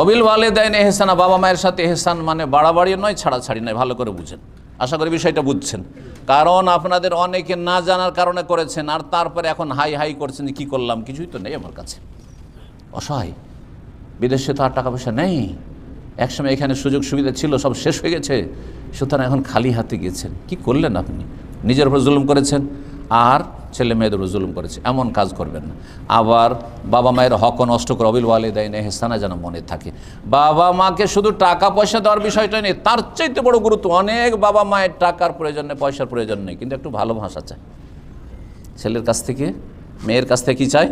অবিল ওয়ালিদাইন ইহসানা, বাবা মায়ের সাথে ইহসান মানে বাড়াবাড়ি নয়, ছাড়াছাড়ি নয়। ভালো করে বুঝেন, আশা করি বিষয়টা বুঝছেন। কারণ আপনাদের অনেকে না জানার কারণে করেছেন, আর তারপরে এখন হাই হাই করছেন যে কী করলাম, কিছুই তো নেই আমার কাছে, অসহায়, বিদেশে তো আর টাকা পয়সা নেই, একসময় এখানে সুযোগ সুবিধা ছিল, সব শেষ হয়ে গেছে, সুতরাং এখন খালি হাতে গেছেন। কি করলেন আপনি? নিজের উপর জুলুম করেছেন আর ছেলে মেয়েদের উপর জুলুম করেছে, এমন কাজ করবেন না। আবার বাবা মায়ের হক নষ্ট করে অবিল ওয়ালিদাইন ইহসানা যেন মনে থাকে। বাবা মাকে শুধু টাকা পয়সা দেওয়ার বিষয়টা নেই, তার চাইতে বড় গুরুত্ব। অনেক বাবা মায়ের টাকার প্রয়োজন নেই, পয়সার প্রয়োজন নেই, কিন্তু একটু ভালোবাসা চায় ছেলের কাছ থেকে, মেয়ের কাছ থেকে। কী চায়?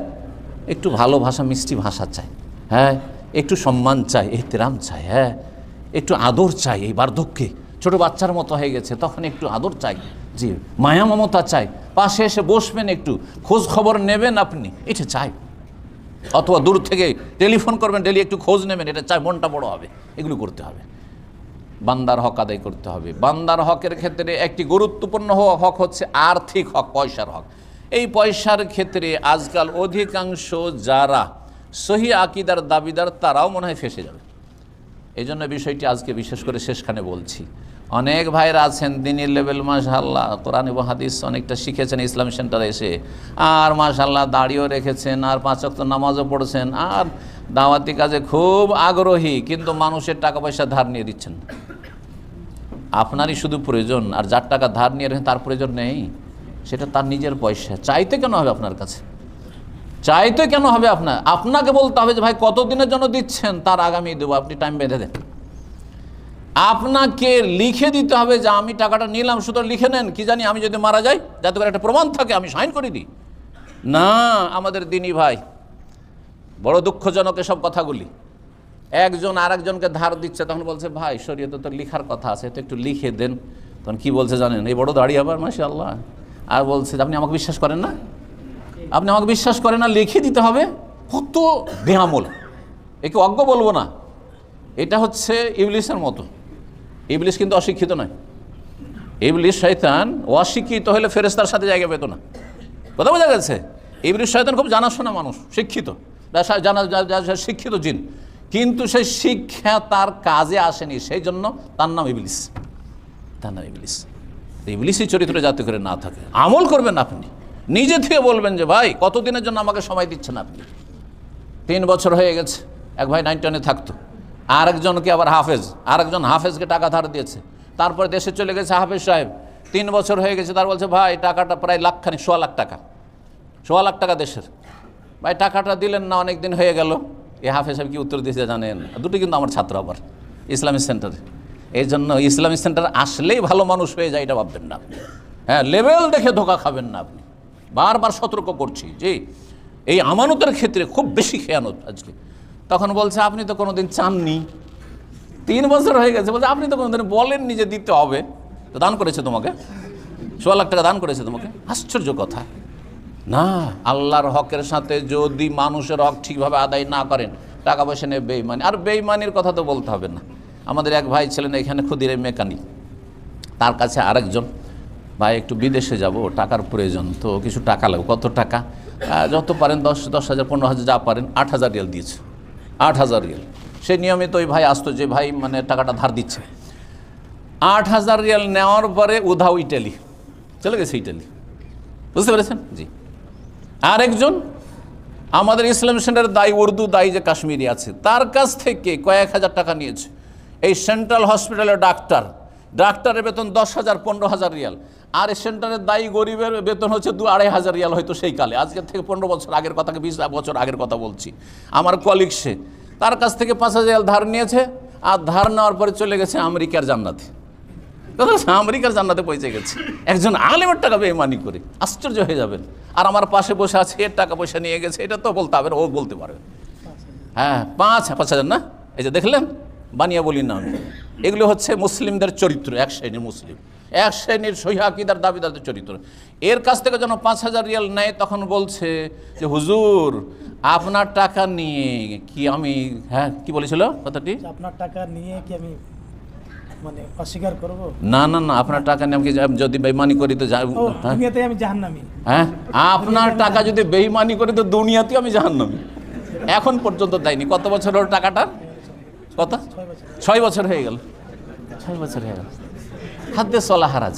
একটু ভালোবাসা, মিষ্টি ভাষা চায়, হ্যাঁ, একটু সম্মান চাই, এহতেরাম চাই, হ্যাঁ, একটু আদর চাই। এই বার্ধক্যে ছোটো বাচ্চার মতো হয়ে গেছে, তখন একটু আদর চাই, জি, মায়া মমতা চাই, পাশে এসে বসবেন, একটু খোঁজ খবর নেবেন আপনি, এটা চাই। অথবা দূর থেকে টেলিফোন করবেন, ডেলি একটু খোঁজ নেবেন, এটা চাই, মনটা বড় হবে। এগুলো করতে হবে, বান্দার হক আদায় করতে হবে। বান্দার হকের ক্ষেত্রে একটি গুরুত্বপূর্ণ হক হচ্ছে আর্থিক হক, পয়সার হক। এই পয়সার ক্ষেত্রে আজকাল অধিকাংশ যারা সহি আকিদার দাবিদার, তারাও মনে হয় ফেঁসে যাবে। এই জন্য বিষয়টি আজকে বিশেষ করে শেষখানে বলছি। অনেক ভাইরা আছেন দিনী লেভেল, মাশাআল্লাহ, কোরআন এবং হাদিস অনেকটা শিখেছেন ইসলাম সেন্টারে এসে, আর মাশাআল্লাহ দাড়িও রেখেছেন, আর 5 ওয়াক্ত নামাজও পড়েছেন, আর দাওয়াতি কাজে খুব আগ্রহী, কিন্তু মানুষের টাকা পয়সা ধার নিয়ে দিচ্ছেন। আপনারই শুধু প্রয়োজন, আর যার টাকা ধার নিয়ে রেখেছেন তার প্রয়োজন নেই, সেটা তার নিজের পয়সা। চাইতে কেন হবে আপনার কাছে? চাইতে কেন হবে? আপনাকে বলতে হবে যে ভাই কতদিনের জন্য দিচ্ছেন, তার আগামী দেবো, আপনি টাইম বেঁধে দেন। আপনাকে লিখে দিতে হবে যে আমি টাকাটা নিলাম, সুতরাং লিখে নেন, কি জানি আমি যদি মারা যাই, যাতে করে একটা প্রমাণ থাকে, আমি সাইন করে দিই। না, আমাদের দিনী ভাই, বড় দুঃখজনক এসব কথাগুলি। একজন আর একজনকে ধার দিচ্ছে, তখন বলছে ভাই শরীয়তে তো লিখার কথা আছে, তো একটু লিখে দেন। তখন কি বলছে জানেন? এই বড় দাড়ি আবার, মাশাআল্লাহ, আর বলছে আপনি আমাকে বিশ্বাস করেন না, আপনি আমাকে বিশ্বাস করেন না, লিখে দিতে হবে। কত বেআমল! একে অজ্ঞ বলবো না, এটা হচ্ছে ইবলিসের মতো। ইবলিস কিন্তু অশিক্ষিত নয়। ইবলিস শয়তান অশিক্ষিত হলে ফেরেশতার সাথে জায়গা পেত না। কথা বোঝা গেছে? ইবলিস শয়তান খুব জানাশোনা মানুষ, শিক্ষিত, শিক্ষিত জিন, কিন্তু সেই শিক্ষা তার কাজে আসেনি, সেই জন্য তার নাম ইবলিস। তার নাম ইবলিস। ইবলিসই চরিত্র যাতে করে না থাকে। আমল করবেন আপনি, নিজে থেকে বলবেন যে ভাই কতদিনের জন্য আমাকে সময় দিচ্ছেন আপনি। 3 বছর হয়ে গেছে, এক ভাই 9-10 থাকতো, আরেকজনকে আবার হাফেজ, আরেকজন হাফেজকে টাকা ধার দিয়েছে, তারপর দেশে চলে গেছে হাফেজ সাহেব, 3 বছর হয়ে গেছে, তার বলছে ভাই টাকাটা প্রায় লাখখানি, 1.25 লাখ টাকা, 1.25 লাখ টাকা দেশের, ভাই টাকাটা দিলেন না, অনেক দিন হয়ে গেল। এই হাফেজ সাহেব কি উত্তর দিয়েছে জানেন? দুটো কিন্তু আমার ছাত্র আবার ইসলামিক সেন্টারে। এই জন্য ইসলামিক সেন্টার আসলেই ভালো মানুষ হয়ে যায় এটা ভাববেন না আপনি, হ্যাঁ, লেভেল দেখে ধোকা খাবেন না আপনি। বারবার সতর্ক করছি যে এই আমানতের ক্ষেত্রে খুব বেশি খেয়ানত আজকে। তখন বলছে আপনি তো কোনোদিন চাননি, 3 বছর হয়ে গেছে, বলছে আপনি তো কোনোদিন বলেননি যে দিতে হবে, তো দান করেছে তোমাকে, 1.25 লাখ টাকা দান করেছে তোমাকে। আশ্চর্য কথা না? আল্লাহর হকের সাথে যদি মানুষের হক ঠিকভাবে আদায় না করেন, টাকা পয়সা নিয়ে বেঈমানি। আর বেঈমানির কথা তো বলতে হবে না। আমাদের এক ভাই ছিলেন এখানে ক্ষুদিরাই মেকানিক, তার কাছে আরেকজন ভাই একটু বিদেশে যাব, টাকার প্রয়োজন, তো কিছু টাকা লাগবে। কত টাকা? যত পারেন 10,000 15,000 যা পারেন, 8,000 রিয়াল দিয়েছে। 8,000 রিয়াল। সে নিয়মিত ওই ভাই আসতো, যে ভাই মানে টাকাটা ধার দিচ্ছে। 8,000 রিয়াল নেওয়ার পরে উধাও ইটালি চলে গেছে, ইটালি, বুঝতে পেরেছেন? জি। আরেকজন আমাদের ইসলাম সেন্টারের দায়ী, উর্দু দায়ী যে কাশ্মীরি আছে, তার কাছ থেকে কয়েক হাজার টাকা নিয়েছে। এই সেন্ট্রাল হসপিটালের ডাক্তারের বেতন 10,000 15,000 রিয়াল, আর এই সেন্টারের দায়ী গরিবের বেতন হচ্ছে 2-2.5 রিয়াল, হয়তো সেই কালে, আজকের থেকে 15 বছর আগের কথা, 20 বছর আগের কথা বলছি। আমার কলিগ, সে তার কাছ থেকে 5,000 রিয়াল ধার নিয়েছে, আর ধার নেওয়ার পরে চলে গেছে আমেরিকার জান্নাতে। আমেরিকার জান্নাতে পৌঁছে গেছে একজন আলেমের টাকা বেঈমানি করে। আশ্চর্য হয়ে যাবেন। আর আমার পাশে বসে আছে, এর টাকা পয়সা নিয়ে গেছে, এটা তো বলতে হবে না, ও বলতে পারবে। হ্যাঁ, 5,000 না, এই যে দেখলেন, বানিয়ে বলি না আমি। এগুলো হচ্ছে মুসলিমদের চরিত্র, এক শ্রেণীর মুসলিম, এক শ্রেণীর সহিহ আকীদার দাবিদারদের চরিত্র। এর কাছ থেকে যখন 5,000 রিয়াল নেয়, তখন বলছে যে হুজুর আপনার টাকা নিয়ে কি আমি, হ্যাঁ কি বলেছিল কথাটি, আপনার টাকা নিয়ে কি আমি মানে অস্বীকার করব? না না না, আপনার টাকা নিয়ে আমি যদি বেঈমানি করি তো দুনিয়াতে আমি জাহান্নামী। হ্যাঁ, আপনার টাকা যদি বেঈমানি করি তো দুনিয়াতে আমি জাহান্নামী। এখন পর্যন্ত দেয়নি। কত বছর হলো টাকাটা? কত? 6 বছর হয়ে গেল। 6 বছর হয়ে গেল। হাদ্দে সলা হারাজ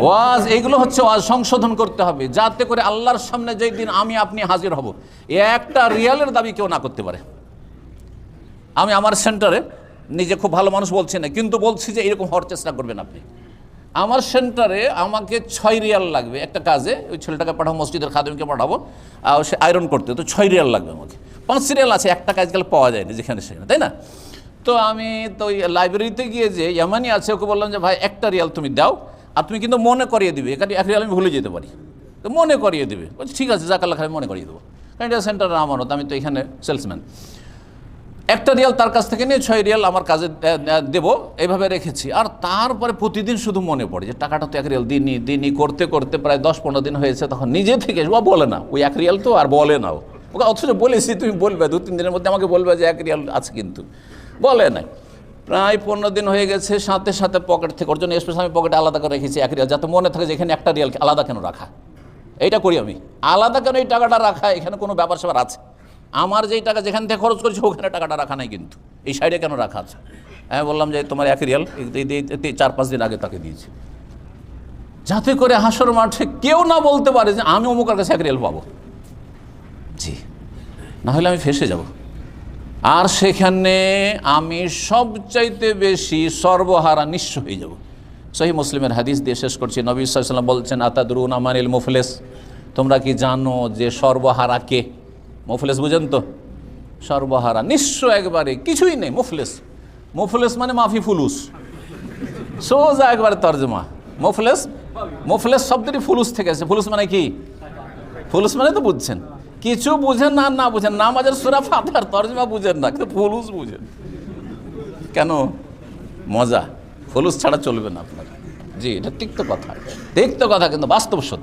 ওয়াজ, এইগুলো হচ্ছে ওয়াজ। সংশোধন করতে হবে যাতে করে আল্লাহর সামনে যেই দিন আমি আপনি হাজির হব, একটা রিয়ালের দাবি কেউ না করতে পারে। আমি আমার সেন্টারে নিজে খুব ভালো মানুষ বলছি না, কিন্তু বলছি যে এরকম হওয়ার চেষ্টা করবেন আপনি। আমার সেন্টারে আমাকে 6 রিয়াল লাগবে একটা কাজে, ওই ছেলেটাকে পাঠাবো, মসজিদের খাদেমকে পাঠাবো, সে আয়রন করতে, তো 6 রিয়াল লাগবে আমাকে। 5 রিয়াল আছে, একটা কাজ গেলে পাওয়া যায় না যেখানে সেখানে, তাই না? তো আমি তো ওই লাইব্রেরিতে গিয়ে যে ইয়ামানি আছে ওকে বললাম যে ভাই 1টা রিয়াল তুমি দাও, আর তুমি কিন্তু মনে করিয়ে দিবে, এখানে 1 রিয়াল আমি ভুলে যেতে পারি, তো মনে করিয়ে দিবে। বলছি ঠিক আছে, জাকাল্লা খাই মনে করিয়ে দেবো, কারণ এটা সেন্টারের আমানত, আমি তো এখানে সেলসম্যান। 1টা রিয়াল তার কাছ থেকে নিয়ে 6 রিয়াল আমার কাজে দেবো, এইভাবে রেখেছি। আর তারপরে প্রতিদিন শুধু মনে পড়ে যে টাকাটা তো 1 রিয়াল দিনই করতে করতে প্রায় 10-15 দিন হয়েছে। তখন নিজে থেকে ও বলে না, ওই 1 রিয়াল তো আর বলে না ওকে, অথচ বলেছি তুমি বলবে 2-3 দিনের মধ্যে আমাকে বলবে যে 1 রিয়াল আছে, কিন্তু বলে না। প্রায় 15 দিন হয়ে গেছে, সাথে সাথে পকেট থেকে, ওর জন্য স্পেশাল আমি পকেটে আলাদা করে রেখেছি 1 রিয়াল, যাতে মনে থাকে যে এখানে 1টা রিয়াল আলাদা কেন রাখা। এইটা করি আমি, আলাদা কেন এই টাকাটা রাখা, এখানে কোনো ব্যাপার স্যাপার আছে। আমার যেই টাকা যেখান থেকে খরচ করেছি ওখানে টাকাটা রাখা নাই, কিন্তু এই সাইডে কেন রাখা আছে। আমি বললাম যে তোমার 1 রিয়াল 4-5 দিন আগে তাকে দিয়েছি, যাতে করে হাসর মাঠে কেউ না বলতে পারে যে আমি অমুকের কাছে 1 রিয়াল পাবো। জি, না হলে আমি ফেঁসে যাব। আর সেখানে আমি সবচাইতে বেশি সর্বহারা নিঃস্ব হয়ে যাব। সহিহ মুসলিমের হাদিস দিয়ে শেষ করছি। নবী সাল্লাল্লাহু আলাইহি ওয়াসাল্লাম বলছেন, আতাদরুনা মানিল মুফলিস, তোমরা কি জানো যে সর্বহারা কে? মুফলিস বুঝেন তো? সর্বহারা, নিঃস্ব, একবারে কিছুই নেই। মুফলিস মানে মাফি ফুলুস, সোজা একবারে তর্জমা। মুফলিস শব্দটি ফুলুস থেকে আছে। ফুলুস মানে কি? ফুলুস মানে তো বুঝছেন, কিছু বুঝেন না বুঝেন, নামাজের সূরা ফাতিহার তর্জমা বুঝেন না, কিন্তু ফুলুস বুঝেন। কেন? মজা, ফুলুস ছাড়া চলবে না আপনার। জি, এটা তিক্ত কথা, কিন্তু বাস্তব সত্য।